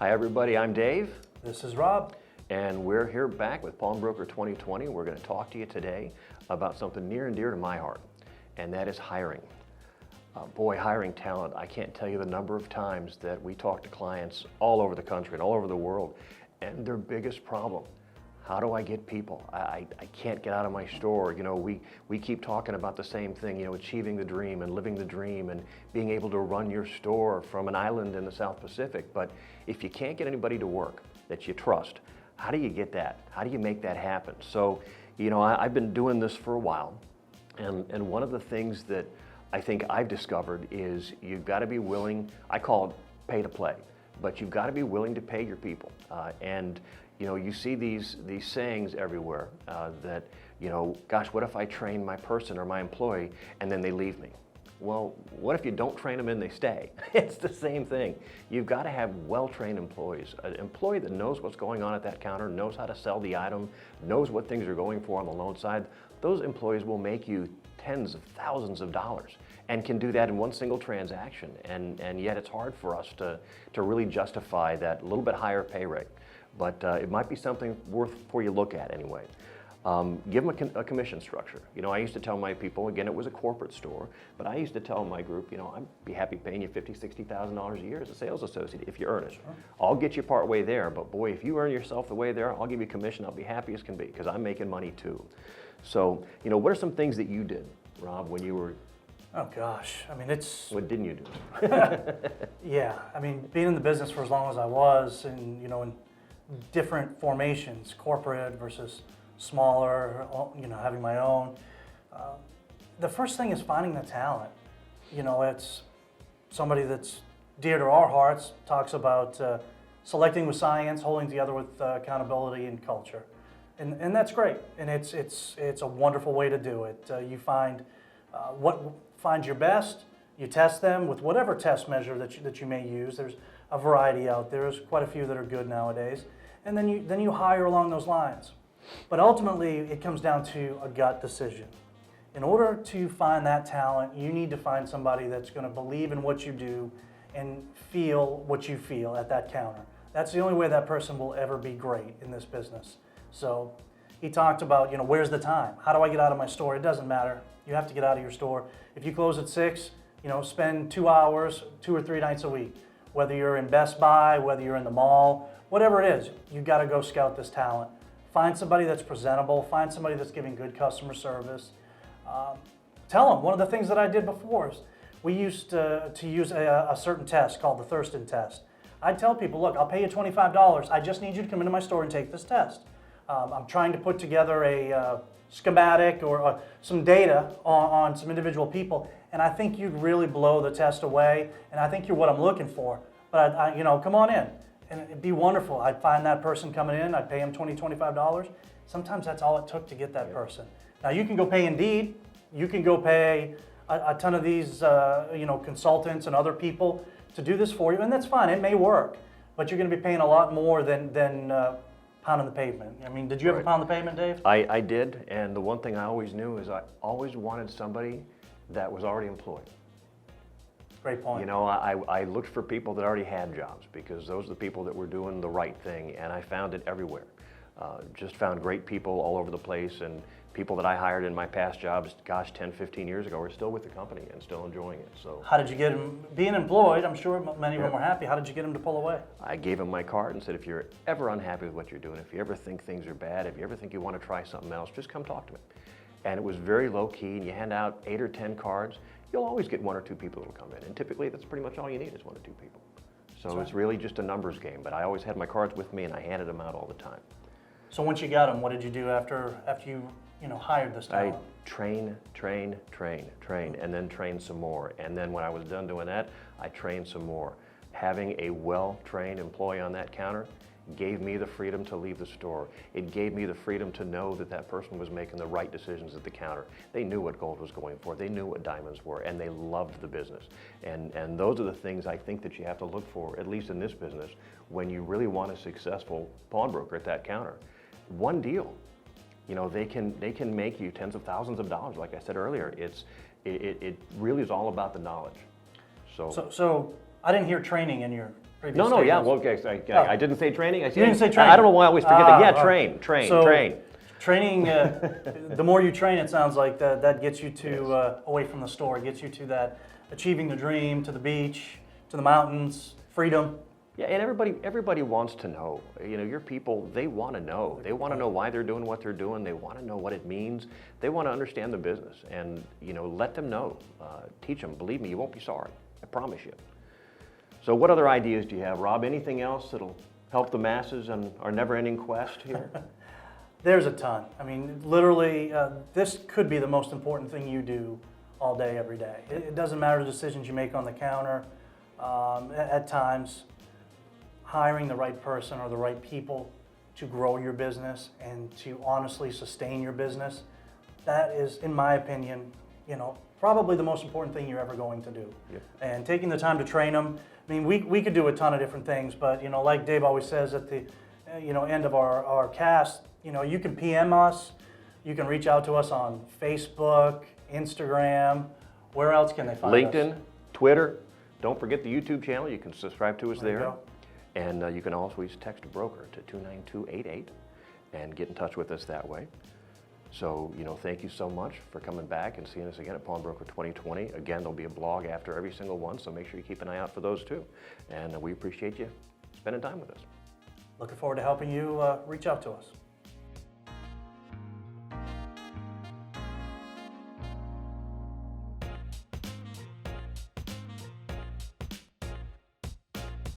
Hi everybody, I'm Dave. This is Rob. And we're here back with PawnBroker 2020. We're going to talk to you today about something near and dear to my heart, and that is hiring. Boy, hiring talent. I can't tell you the number of times that we talk to clients all over the country and all over the world, and their biggest problem, how do I get people? I can't get out of my store. You know, we keep talking about the same thing, you know, achieving the dream and living the dream and being able to run your store from an island in the South Pacific. But if you can't get anybody to work that you trust, how do you get that? How do you make that happen? So, you know, I've been doing this for a while, and one of the things that I think I've discovered is you've got to be willing, I call it pay to play, but you've got to be willing to pay your people. And you know, you see these sayings everywhere that, you know, gosh, what if I train my person or my employee and then they leave me? Well, what if you don't train them and they stay? It's the same thing. You've got to have well-trained employees. An employee that knows what's going on at that counter, knows how to sell the item, knows what things are going for on the loan side. Those employees will make you tens of thousands of dollars and can do that in one single transaction. And yet it's hard for us to really justify that little bit higher pay rate. But it might be something for you to look at anyway. Give them a commission structure. You know, I used to tell my people, again, it was a corporate store, but I used to tell my group, you know, I'd be happy paying you $50,000, $60,000 a year as a sales associate if you earn it. Sure. I'll get you part way there, but boy, if you earn yourself the way there, I'll give you commission. I'll be happy as can be because I'm making money too. So, you know, what are some things that you did, Rob, when you were? Oh gosh, I mean, it's. What didn't you do? Yeah, I mean, being in the business for as long as I was, and you know, in different formations, corporate versus smaller, you know, having my own. The first thing is finding the talent. You know, it's somebody that's dear to our hearts, talks about selecting with science, holding together with accountability and culture. And that's great, and it's a wonderful way to do it. You find what finds your best, you test them with whatever test measure that you may use. There's a variety out there. There's quite a few that are good nowadays. And then you hire along those lines. But ultimately, it comes down to a gut decision. In order to find that talent, you need to find somebody that's going to believe in what you do and feel what you feel at that counter. That's the only way that person will ever be great in this business. So he talked about, you know, where's the time? How do I get out of my store? It doesn't matter. You have to get out of your store. If you close at 6, you know, spend 2 hours, 2 or 3 nights a week. Whether you're in Best Buy, whether you're in the mall, whatever it is, you've got to go scout this talent. Find somebody that's presentable. Find somebody that's giving good customer service. Tell them, one of the things that I did before is we used to use a certain test called the Thurston Test. I'd tell people, look, I'll pay you $25. I just need you to come into my store and take this test. I'm trying to put together a schematic or some data on some individual people, and I think you'd really blow the test away, and I think you're what I'm looking for. But, you know, come on in. And it'd be wonderful. I'd find that person coming in, I'd pay him $20, $25. Sometimes that's all it took to get that person. Now you can go pay Indeed, you can go pay a ton of these you know, consultants and other people to do this for you, and that's fine, it may work, but you're gonna be paying a lot more than pounding the pavement. I mean, did you ever pound the pavement, Dave? I did, and the one thing I always knew is I always wanted somebody that was already employed. Great point. You know, I looked for people that already had jobs because those are the people that were doing the right thing, and I found it everywhere. Just found great people all over the place, and people that I hired in my past jobs, gosh, 10, 15 years ago, are still with the company and still enjoying it. So, how did you get them, being employed, I'm sure many of them were happy, how did you get them to pull away? I gave them my card and said, if you're ever unhappy with what you're doing, if you ever think things are bad, if you ever think you want to try something else, just come talk to me. And it was very low key, and you hand out 8 or 10 cards, you'll always get 1 or 2 people that'll come in, and typically that's pretty much all you need is 1 or 2 people. So it's really just a numbers game, but I always had my cards with me and I handed them out all the time. So once you got them, what did you do after you know, hired this talent? I train, and then train some more. And then when I was done doing that, I trained some more. Having a well-trained employee on that counter gave me the freedom to leave the store. It gave me the freedom to know that that person was making the right decisions at the counter. They knew what gold was going for, they knew what diamonds were, and they loved the business. And those are the things I think that you have to look for, at least in this business, when you really want a successful pawnbroker at that counter. One deal. You know, they can make you tens of thousands of dollars, like I said earlier. It really is all about the knowledge. So I didn't hear training in your previous No, yeah, statements. well, okay, I didn't say training. I said, You didn't say training. I don't know why I always forget that. Yeah, all right. train. Training, the more you train, it sounds like that gets you to away from the store. It gets you to that achieving the dream, to the beach, to the mountains, freedom. Yeah, and everybody wants to know. You know, your people, they want to know. They want to know why they're doing what they're doing. They want to know what it means. They want to understand the business, and you know, let them know. Teach them. Believe me, you won't be sorry. I promise you. So, what other ideas do you have, Rob? Anything else that'll help the masses on our never-ending quest here? There's a ton. I mean, literally, this could be the most important thing you do all day, every day. It doesn't matter the decisions you make on the counter. At times, hiring the right person or the right people to grow your business and to honestly sustain your business, that is, in my opinion, you know, probably the most important thing you're ever going to do. Yep. And taking the time to train them. I mean, we could do a ton of different things, but you know, like Dave always says at the end of our cast, you know, you can PM us, you can reach out to us on Facebook, Instagram. Where else can they find us? LinkedIn, Twitter. Don't forget the YouTube channel. You can subscribe to us There you there. go. And you can always text a broker to 29288 and get in touch with us that way. So, you know, thank you so much for coming back and seeing us again at PawnBroker 2020. Again, there'll be a blog after every single one, so make sure you keep an eye out for those too. And we appreciate you spending time with us. Looking forward to helping you reach out to us.